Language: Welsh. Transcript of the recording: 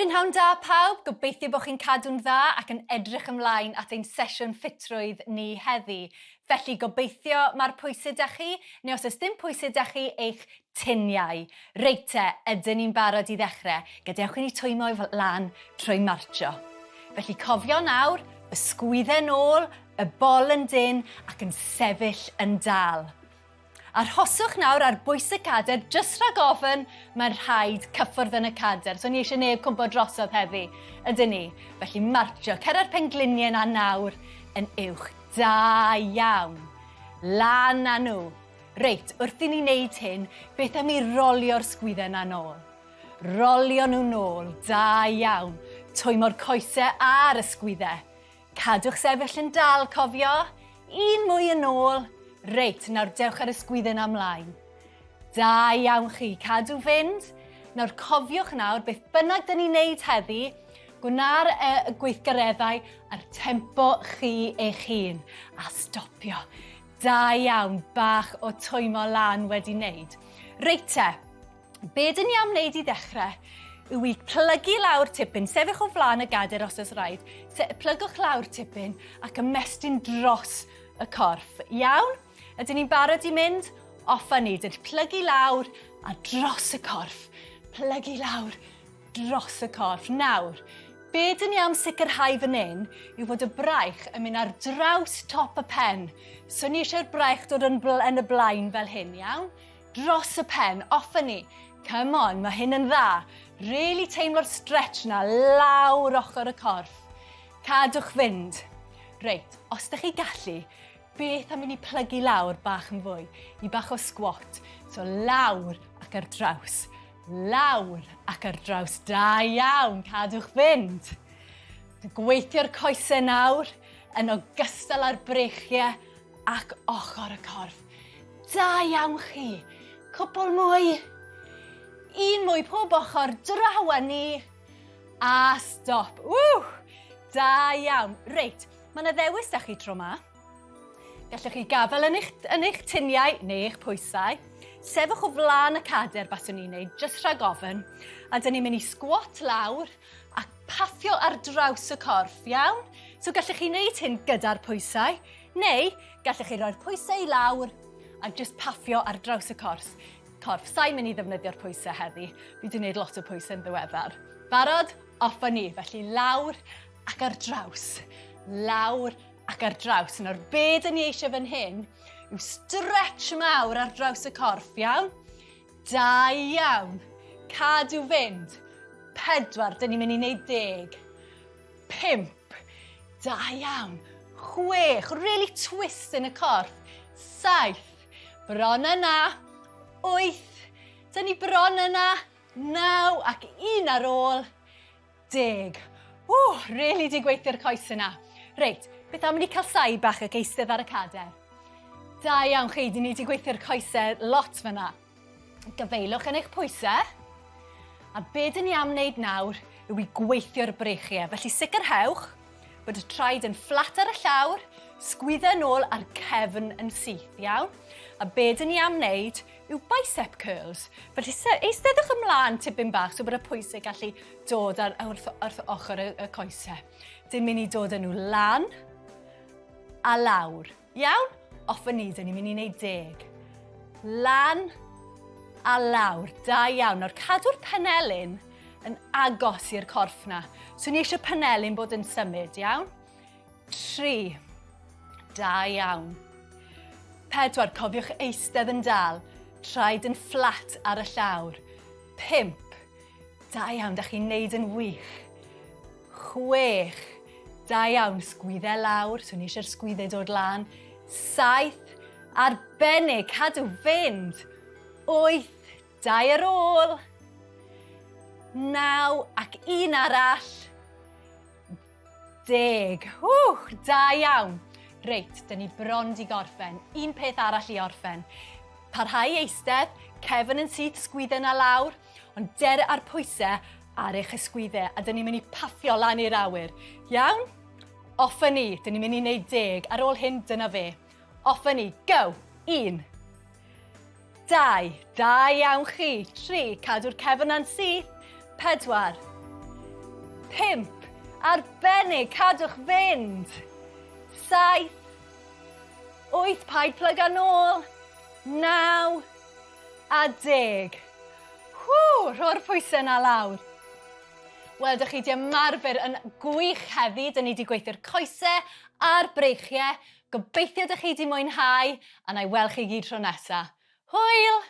Prynhawn da pawb, gobeithio bod chi'n cadw'n dda ac yn edrych ymlaen at ein sesiwn ffitrwydd ni heddi. Felly gobeithio mae'r pwysau da chi, neu os oes dim pwysau da chi, eich tiniau. Reite, ydyn ni'n barod i ddechrau. Gadewch i ni twymo lan trwy martio. Felly cofio nawr, y sgwyddau nôl, y bol yn dyn ac yn sefyll yn dal. Arhoswch nawr ar bwys y cader, jyst rhag ofyn mae'n rhaid cyffwrdd yn y cader. So ni eisiau neb cwmpo drosodd heddi, ydyn ni. Felly martio, cer ar pengliniau na nawr yn uwch. Da iawn. Lan â nhw. Reit, wrth i ni wneud hyn, beth am i rolio'r sgwyddau na nôl? Rolio nhw nôl, da iawn. Twymo'r coesau ar y sgwyddau. Cadwch sefyll yn dal, cofio. Un mwy yn ôl. Reit, nawr dewch ar y sgwyddau ymlaen. Da iawn chi, cadw fynd. Nawr cofiwch nawr beth bynnag dyn ni'n neud heddi, gwna'r gweithgareddau a'r tempo chi eich hun. A stopio. Da iawn, bach o twymo lan wedi wneud. Reit te, be dyn ni am wneud i ddechrau yw i plygu lawr tipyn, sefyll o flaen y gader os oes rhaid, plygwch lawr tipyn ac ymestyn dros y corff. Iawn? Ydyn ni'n barod i mynd? Offa ni, dyd plygu lawr a dros y corff. Plygu lawr dros y corff. Nawr, be dyn ni am sicrhau fan hyn yw fod y braich yn mynd ar draws top y pen. So ni eisiau'r braich dod yn y blaen fel hyn, iawn? Dros y pen, offa ni. Come on, mae hyn yn dda. Really teimlo'r stretch na lawr ochr y corff. Cadwch fynd. Reit, os ydych chi gallu, beth am i ni plygu lawr bach yn fwy? I bach o squat. So lawr ac ar draws. Lawr ac ar draws. Da iawn, cadwch fynd. Gweithio'r coesau nawr yn ogystal â'r breichiau ac ochr y corff. Da iawn chi. Cwpl mwy. Un mwy pob ochr, draw â ni. A stop. Da iawn. Reit, mae yna ddewis da chi tro ma. Gallwch chi gafel yn eich tiniau neu eich pwysau. Sefwch o flaen y cader baswn ni'n neud, jyst rhag ofyn. A dyn ni'n mynd i sgwat lawr a paffio ar draws y corff, iawn? So gallwch chi wneud hyn gyda'r pwysau, neu gallwch chi roi'r pwysau i lawr a jyst paffio ar draws y corff. Sa'n mynd i ddefnyddio'r pwysau heddi. Fi wedi gwneud lot o pwysau yn ddiweddar. Barod? Offa ni. Felly lawr ac ar draws. Lawr ac ar draws. Nawr, be dyn ni eisiau fan hyn yw stretch mawr ar draws y corff, iawn? Da iawn. Cadw fynd. 4, dyn ni'n mynd i wneud 10. 5. Da iawn. 6. Really twist yn y corff. 7. Bron yna. 8. Dyn ni bron yna. 9. Ac 1 ar ôl. 10. Really di gweithio'r coes yna. Reit, beth am ni cael sai bach ac eistedd ar y cader? Da iawn chi, dyn ni wedi gweithio'r coesau lot fyna. Gyfeilwch yn eich pwysau. A be dyn ni am wneud nawr yw i gweithio'r breichiau. Felly sicrhewch bod y traed yn fflat ar y llawr, sgwyddau nôl a'r cefn yn syth, iawn? A be dyn ni am wneud yw bicep curls. Felly eisteddwch ymlaen tipyn bach so bod y pwysau gallu dod wrth ochr y coesau. Dyn mynd i dod â nhw lan a lawr. Iawn? Offa ni, dyn ni'n mynd i wneud 10. Lan a lawr. Da iawn. Nawr cadw'r penelyn yn agos i'r corff na. So ni eisiau penelyn bod yn symud, iawn? 3. Da iawn. 4. Cofiwch eistedd yn dal. Traed yn fflat ar y llawr. 5. Da iawn, da chi'n neud yn wych. 6. Da iawn, sgwyddau lawr, so ni eisiau'r sgwyddau dod lan. 7. Arbennig, cadw fynd. 8. 2 ar ôl. 9. Ac 1 arall. 10. Da iawn. Reit, dyn ni bron di gorffen. Un peth arall i orffen. Parhau eistedd, cefn yn syth, sgwyddau na lawr, ond der ar pwysau ar eich ysgwyddau, a dyn ni'n mynd i paffio lan i'r awyr. Iawn? Offa ni, dyn ni'n mynd i wneud 10. Ar ôl hyn, dyna fe. Offa ni, go! 1. 2. Da iawn chi. 3. Cadw'r cefn yn syth. 4. 5, arbennig, cadwch fynd. 7, 8, paid plug a nôl. 9 a 10. Rho'r pwysau yna lawr. Wel, dych chi wedi ymarfer yn gwych heddi. Dyn ni wedi gweithio'r coesau a'r breichiau. Gobeithio dych chi wedi mwynhau, a na i weld chi gyd tro nesaf. Hwyl!